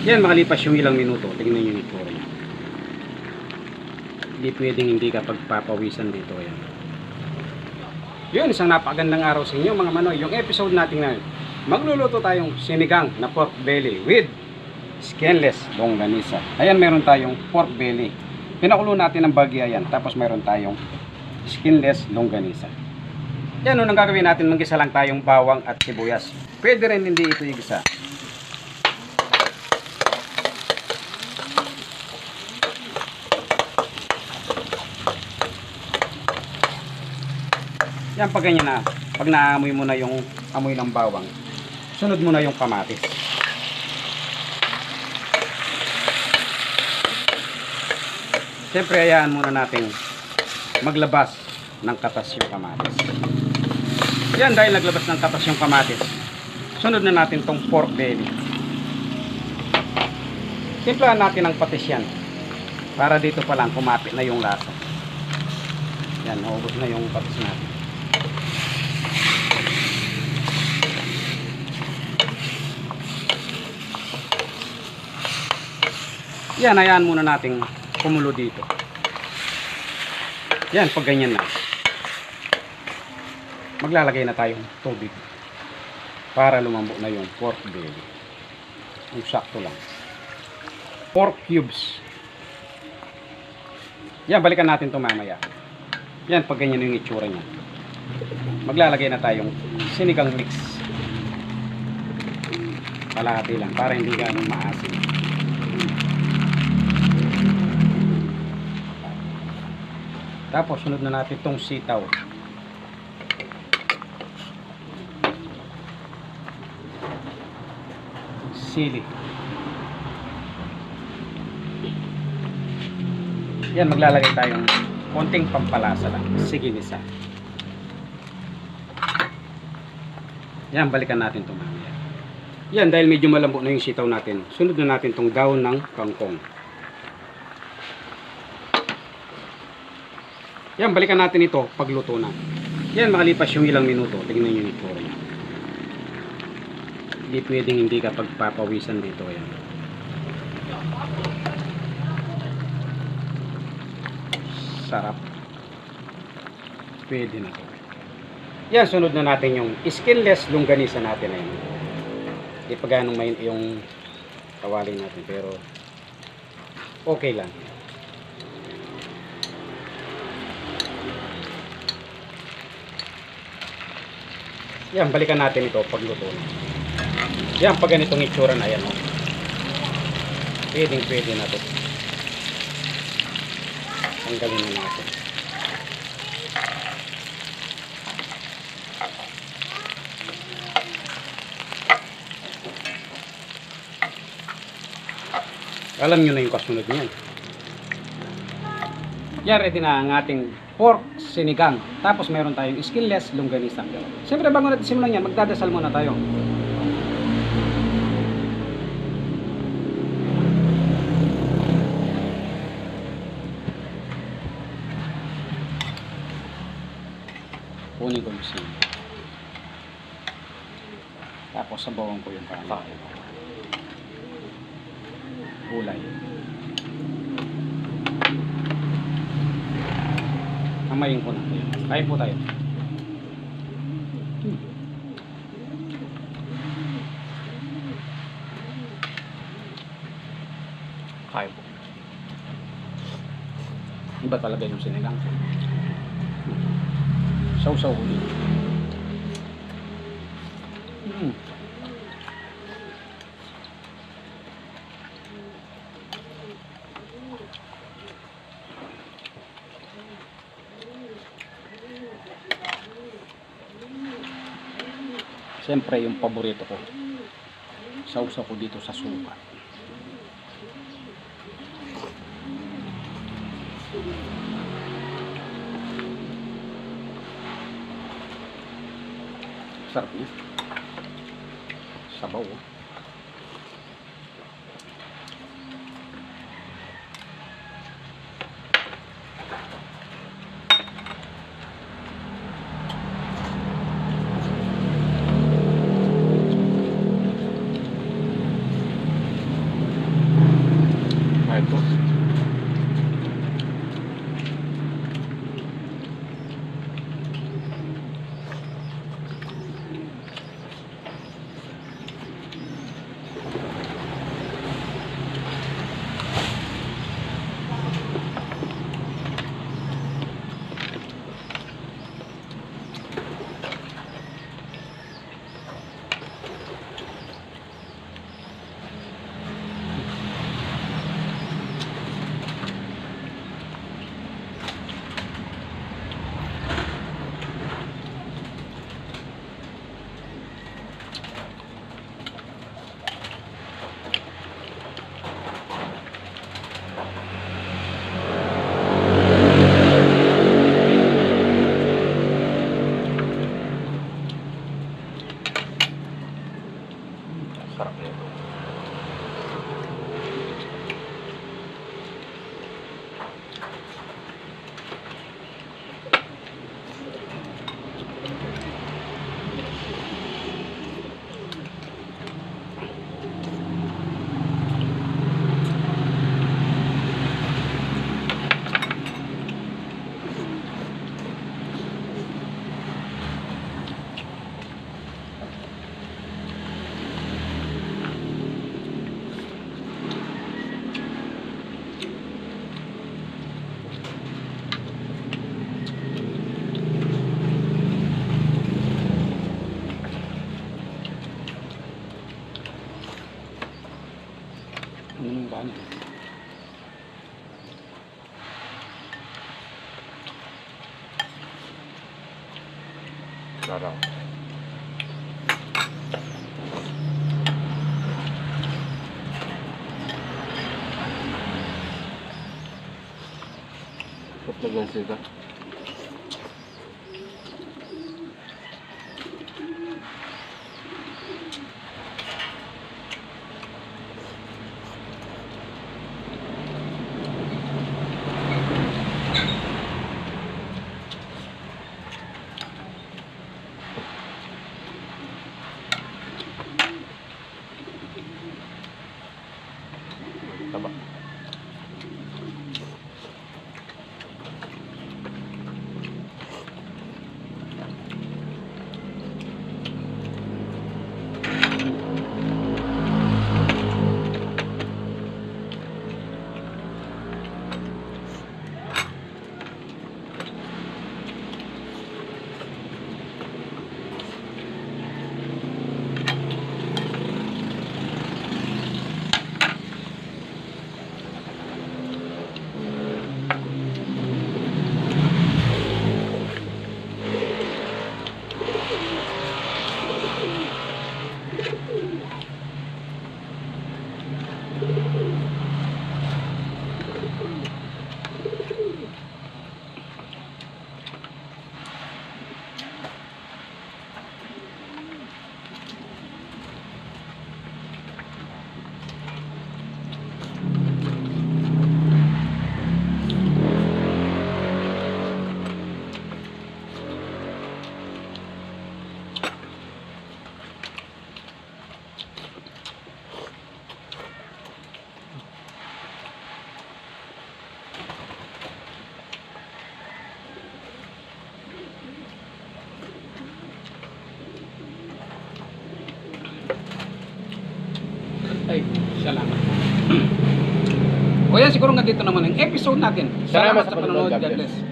Yan, makalipas yung ilang minuto, tingnan nyo yung itsura niya. Hindi pwedeng hindi ka pagpapawisan dito. Yan. Yun, isang napakagandang araw sa inyo mga manoy. Yung episode natin ngayon, magluluto tayong sinigang na pork belly with skinless longganisa. Ayan, meron tayong pork belly. Pinakulo natin ng bagya yan. Tapos meron tayong skinless longganisa. Yan, unang gagawin natin, mag-isa lang tayong bawang at sibuyas. Pwede rin hindi ito igisa. Yan, pag ganyan na, pag naamoy mo na yung amoy ng bawang, sunod mo na yung kamatis. Siyempre, hayaan muna natin maglabas ng katas yung kamatis. Yan, dahil naglabas ng katas yung kamatis, sunod na natin tong pork belly. Simplahan natin ang patis yan, para dito pa lang kumapit na yung lasa. Yan, naubos na yung patis natin. Yan, hayaan muna nating kumulo dito. Yan, pag ganyan na, maglalagay na tayong tubig para lumambot na yung pork belly. Yung sakto lang. Pork cubes. Yan, balikan natin ito mamaya. Yan, pag ganyan yung itsura niya, maglalagay na tayong sinigang mix. Kalahati lang para hindi ganun maasim. Tapos sunod na natin itong sitaw. Sili. Yan, maglalagay tayong konting pampalasa lang. Sige, isa. Yan, balikan natin ito mamaya. Yan, dahil medyo malambot na yung sitaw natin, sunod na natin itong daon ng kangkong. Yan, balikan natin ito pagluto na. Yan, makalipas yung ilang minuto, tingnan nyo yung itsura niya. Hindi pwedeng hindi ka pagpapawisan dito. Yan. Sarap. Pwede na to. Yan, sunod na natin yung skinless longganisa natin na yun. Hindi pa ganong main yung kawali natin, pero okay lang. Yan, balikan natin ito pag luto na. Yan, pag ganitong itsura na yan, oh. Pwede na ito. Tanggalin na natin. Alam nyo na yung kasunod niyan. Yan, ready na ang ating pork sinigang. Tapos meron tayong skinless longganisa. Siyempre, bago natin simulan yan, magdadasal muna tayo. Kunin ko yung sili. Tapos sabawan ko yung kanin. Gulay. Kamayin ko na. Kain po tayo. Kain po. Iba talaga yung sinigang. Saw-saw ko dito. Siyempre, yung paborito ko, sausaw ko dito sa suka. Sarap niya. Sabaw. Ano yung kanin? Sarap. Lagyan sila. Taba. Ay, salamat. O yan, siguro nga dito naman ang episode natin. Salamat sa panonood. God bless.